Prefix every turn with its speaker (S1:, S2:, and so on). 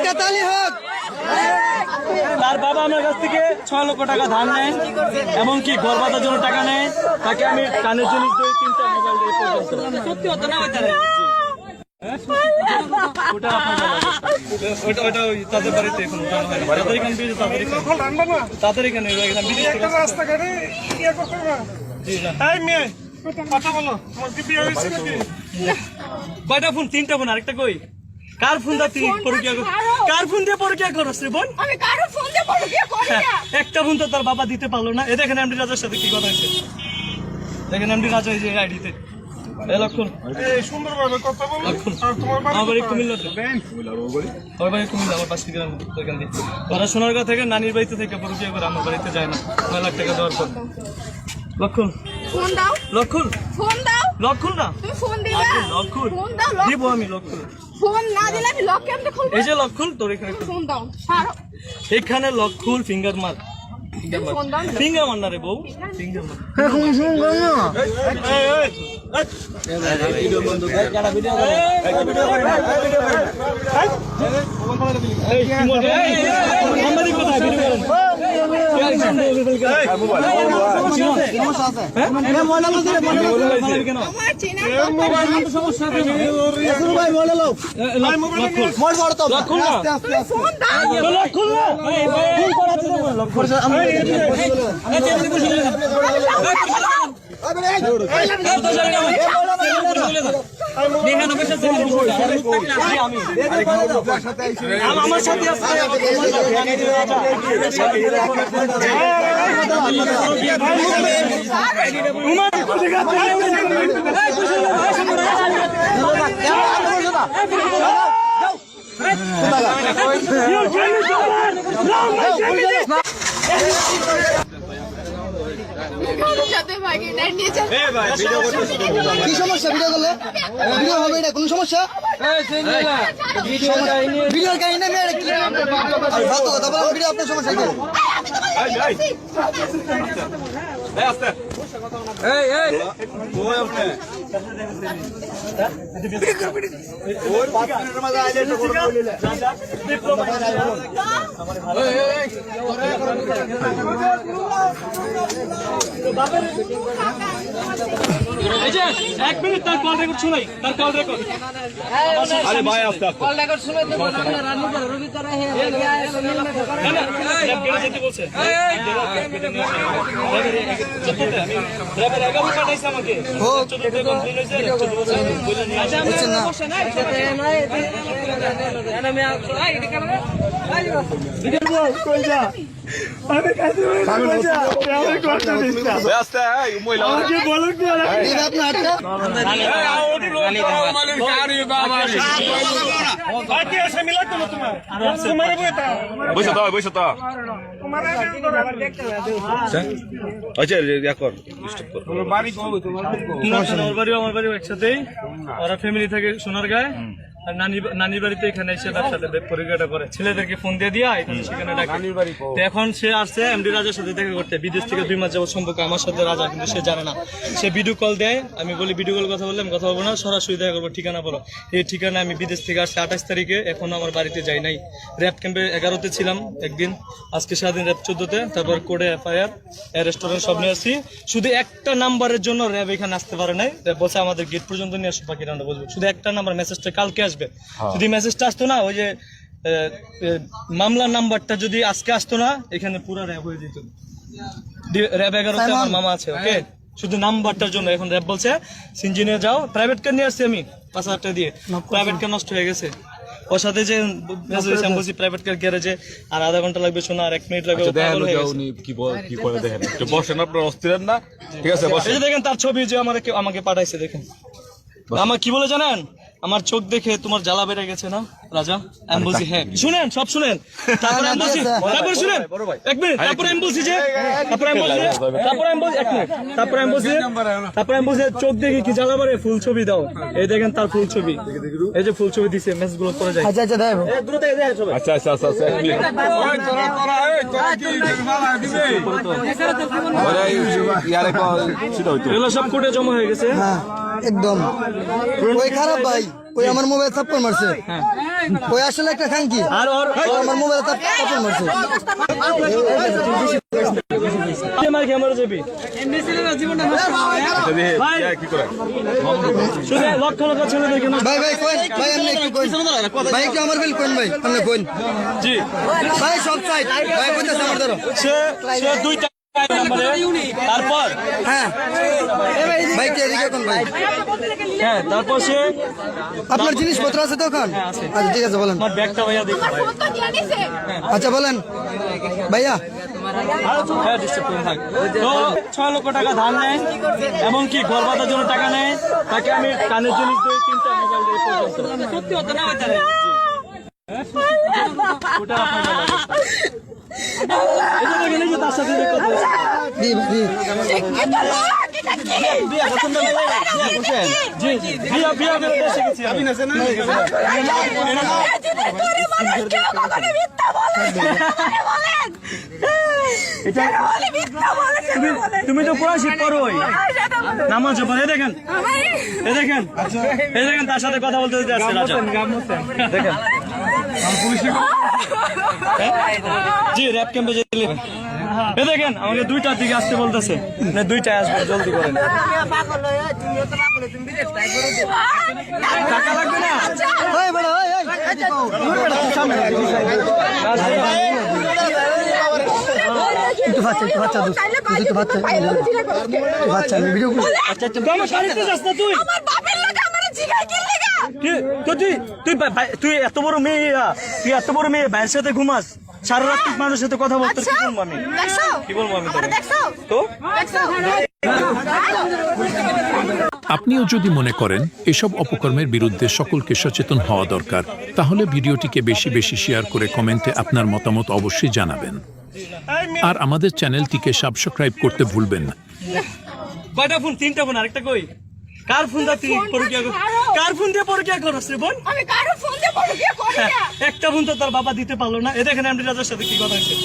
S1: একটা তালি হোক।
S2: তার বাবা আমার কাছ থেকে 6 লক্ষ টাকা ধার নেয়, এমনকি ঘর বাঁধার জন্য টাকা নেয়। তাকে আমি কানের জিনিস দিই, 3টা মোবাইল দিই পর্যন্ত। সত্যি হতো না ওটা ওটা তাদের বাড়িতে এখন উঠানো হয় না। তাদের এখানে
S3: রাস্তাঘাটে ইয়ে করতে না। এই মেয়ে কথা বলো, তোমার কি বিয়ে হয়েছে নাকি?
S2: কয়টা ফোন? 3টা ফোন। আরেকটা কই? কার ফোন দা তুই পরকিয়া কর? কার ফোন দিয়ে পরকিয়া করছ রে বোন?
S4: আমি কারো ফোন দিয়ে পরকিয়া করি না।
S2: একটা ফোন তো তার বাবা দিতে পারলো না। এ দেখেন এমডি রাজার সাথে কি কথা হয়েছে, দেখেন এমডি রাজা এই যে আইডিতে। এই লক্ষণ,
S3: এই সুন্দরভাবে কথা বলো। আর তোমার
S2: আমার বাড়ি কুমিল্লাতে। আমার বাড়ি কুমিল্লা, আমার 5 গ্রাম ওইখান দিয়ে। ওরা সোনারগাঁ থেকে নানির বাড়িতে থেকে পরকিয়া করে আমার বাড়িতে যায় না। 9 লাখ টাকা দেওয়ার পর। লক্ষণ
S4: ফোন দাও,
S2: লক্ষণ
S4: ফোন দাও।
S2: লক্ষণ না,
S4: তুমি ফোন দিবা?
S2: লক্ষণ
S4: ফোন দাও।
S2: দিব আমি লক্ষণ।
S4: ফোন না দিলে আমি লক কেমনে খুলবো?
S2: এই যে লক্ষণ, তোর এখানে
S4: ফোন দাও। ছাড়ো।
S2: এখানে লক্ষণ ফিঙ্গার মার।
S4: ফোন দাও।
S2: ফিঙ্গার মার না রে বউ, ফিঙ্গার মার।
S4: আমার চেনা ফোন দাও।
S2: আমার সাথে
S1: কি সমস্যা? ভিডিও করলে ভিডিও হবে, এটা কোনো সমস্যা? ভিডিওর কাহিনী নেই, ফালতু কথা বলো। ভিডিও আপনার সমস্যা কি?
S2: এই যে 1 মিনিট তার কল রেকর্ড শুনাই, তার কল রেকর্ড।
S5: আরে ভাই আস্তে আস্তে
S4: কল রেকর্ড শুনে তো আমরা রানী করে রবি করে হে
S2: না না ল্যাব কেটে যেতে বলছে। ল্যাবের 11 পাঠাইছে আমাকে।
S1: হোক।
S2: 14 কমপ্লিট হয়েছে, 14 বলছে বলে নিয়ে আসেন।
S1: বুঝছেন না?
S5: আস্তে এই মহিলা
S1: দিন আপনার হাতটা।
S3: কি আছে মিলা তো তোমার? তোমার বইটা।
S5: বসে তো
S3: তোমার
S5: আচ্ছা কর স্টপ কর।
S2: আমার বাড়িও একসাথেই। ওরা ফ্যামিলি থেকে সোনারগাঁয়, আর নানির বাড়িতে এখানে এসে তার সাথে পরীক্ষাটা করে। ছেলেদেরকে ফোন দিয়ে দিয়া এখানে সেখানে ডাকে। তো এখন সে আসছে এমডি রাজার সাথে দেখা করতে। বিদেশ থেকে 2 মাস যাবত সম্পর্ক আমার সাথে রাজা, কিন্তু সে জানে না। সে ভিডিও কল দেয়, আমি বলি ভিডিও কল কথা বললাম, কথা বলবো না, সরাসরি দেখা করবো, ঠিকানা বলো। এই ঠিকানা আমি বিদেশ থেকে আসছি 28 তারিখে, এখনো আমার বাড়িতে যাই নাই। র্যাব ক্যাম্পে 11তে ছিলাম একদিন, আজকে সারাদিন র্যাব 14তে, তারপর কোর্টে FIR, রেস্টুরেন্ট সব নিয়ে আসছি। শুধু একটা নাম্বারের জন্য র্যাব এখানে আসতে পারে নাই। র্যাব বলছে আমাদের গেট পর্যন্ত নিয়ে আসো, বাকি রান্না বলবো। শুধু একটা নাম্বার, মেসেজটা কালকে আসবে। যদি মেসেজটা আসতো না, ওই যে মামলার নাম্বারটা যদি আজকে আসতো না, এখানে পুরো র্যাব হয়ে যেত। র্যাব 11তে আমার মামা আছে, ওকে? শুধু নাম্বারটার জন্য এখন র্যাব বলছে সিনজিনিয়ার যাও। প্রাইভেট কার নিয়ে আসছি আমি 5,000 টাকা দিয়ে, প্রাইভেট কার নষ্ট হয়ে গেছে। ওর সাথে যে বলছি প্রাইভেট কার গ্যারেজে, আর আধা ঘন্টা লাগবে শোনা, আর 1 মিনিট লাগবে।
S5: কি করে দেখেন একটু বসেন, আপনার অস্থির না? ঠিক আছে বসেন।
S2: এই যে দেখেন তার ছবি যে আমাকে পাঠাইছে, দেখেন। আমার কি বলে জানেন? আমার চোখ দেখে তোমার জ্বালা বেড়ে গেছে না রাজা? আমি বলছি হ্যাঁ। শুনেন, সব শুনেন। তারপরে আমি বলছি, তারপরে শুনেন 1 মিনিট। তারপরে আমি বলছি যে, তারপরে আমি বলছি 1 মিনিট। তারপরে আমি বলছি চোখ দেখে কি জ্বালা বেড়ে, ফুল ছবি দাও। এই দেখেন তার ফুল ছবি, এই যে ফুল ছবি দিছে, মেসেজ গুলো পড়ে যায়।
S1: আচ্ছা আচ্ছা দেখো।
S5: আচ্ছা আচ্ছা আচ্ছা আচ্ছা
S2: এগুলো সব কোর্টে জমা হয়ে গেছে।
S1: হ্যাঁ একদম। ওই খারাপ ভাই, ওই আমার মোবাইল থাপ্পড় মারছে ওই আসলে একটা খাঙ্কি
S2: আর ওর
S1: ও আমার মোবাইল থাপ্পড় মারছে
S2: মার ক্যামেরা যাবি ভাই
S5: কি করে
S2: শুধু লক্ষ লক্ষ ছেলেদের কেন
S1: ভাই ভাই কোন ভাই আপনি একটু কোন ভাই একটু আমার বিল কোন ভাই আপনি কোন
S2: জি
S1: ভাই সব সাইড ভাই কইতাছে আমার ধরো
S2: সে দুইটা নম্বরে তারপর
S1: হ্যাঁ ভাই কে এদিকে কোন ভাই
S2: হ্যাঁ তারপর সে
S1: আপনার জিনিসপত্র আছে তো ওখানে আচ্ছা ঠিক আছে বলেন
S2: আমার ব্যাগটা ভাইয়া দেখো
S1: আচ্ছা বলেন ভাইয়া
S2: হ্যাঁ ডিস্টার্ব করুন থাক তো 6 লক্ষ টাকা ধার নেয় এমনকি ঘর বাঁধার জন্য টাকা নেয় তাকে আমি কানের জিনিস দিয়ে 3টা মোবাইল দিয়ে পর্যন্ত সত্যি হতো না ওইটারে ওটা আপনার এটা দেখেন এই যে তার সাথে কথা
S1: জি জি
S2: জি জি বিয়া করে দেশে গেছি আমি না তুমি তো পুরা শীত করোই নামাজ পড়ে দেখেন এই দেখেন তার সাথে কথা বলতে আসছে রাজা দেখেন জি র‍্যাপ ক্যাম্পে যেতে এ দেখেন আমাকে 2টার দিকে আসতে বলতেছে না 2টায় আসবে জলদি করেন টাকা লাগবে না
S1: ওই বড় ওই ওই একটু বাচ্চা বাচ্চা ভিডিও
S2: আচ্ছা আমার শাড়িতে যাস না তুই
S4: আমার বাপের লাগা আমারে জিগাই কি লাগা
S2: তুই এত বড় মেয়ে ভাইয়ের সাথে ঘুমাস সারা রাত মানুষের সাথে কথা বলতে কি বলবো আমি
S4: দেখছো
S2: কি বলবো আমি তোরে
S4: দেখছো
S2: তো
S4: দেখছো
S6: আপনিও যদি মনে করেন এসব অপকর্মের বিরুদ্ধে সকলকে সচেতন হওয়া দরকার তাহলে ভিডিওটিকে বেশি বেশি শেয়ার করে কমেন্টে আপনার মতামত অবশ্যই জানাবেন আর আমাদের চ্যানেলটিকে সাবস্ক্রাইব করতে ভুলবেন না।
S2: কয়টা ফোন 3টা ফোন আরেকটা কই কার ফোন দা তুই পরকিয়া কার ফোন দিয়ে পরকিয়া করছ রে বোন
S4: আমি কারো ফোন দিয়ে বড় কি করি না
S2: একটা ফোন তো তার বাবা দিতে পারলো না এ দেখেন এমডি রাজার সাথে কি কথা হয়েছে